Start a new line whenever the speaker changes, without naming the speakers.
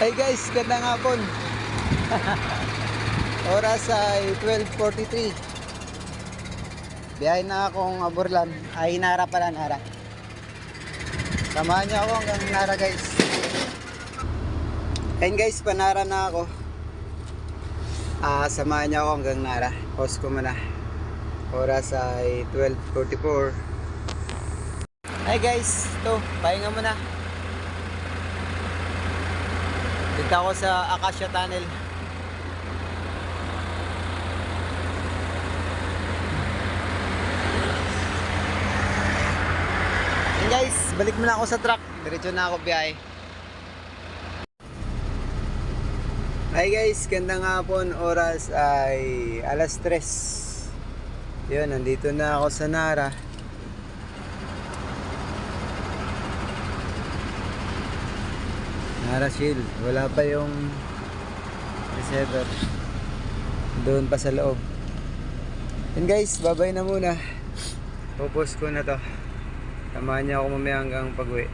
Hey guys, ganda nga po. Oras ay 12:43. Biyahe na akong Aburlan. Ay, Nara pala, Nara. Samahan niyo ako hanggang Nara guys. Ayun guys, panara na ako. Samahan niyo ako hanggang Nara. Pause ko muna. Oras ay 12:44. Hi guys, ito, pahinga muna. Dito ako sa Acacia Tunnel. And guys, balik muna ako sa truck. Diretso na ako biyahe. Hi guys, gandang hapon. Oras ay alas 3. Yun, nandito na ako sa Nara. Nara Shield. Wala pa yung receiver. Doon pa sa loob. And guys, babay na muna. Pupus ko na to. Samahan niyo ako mamaya hanggang pag-uwi.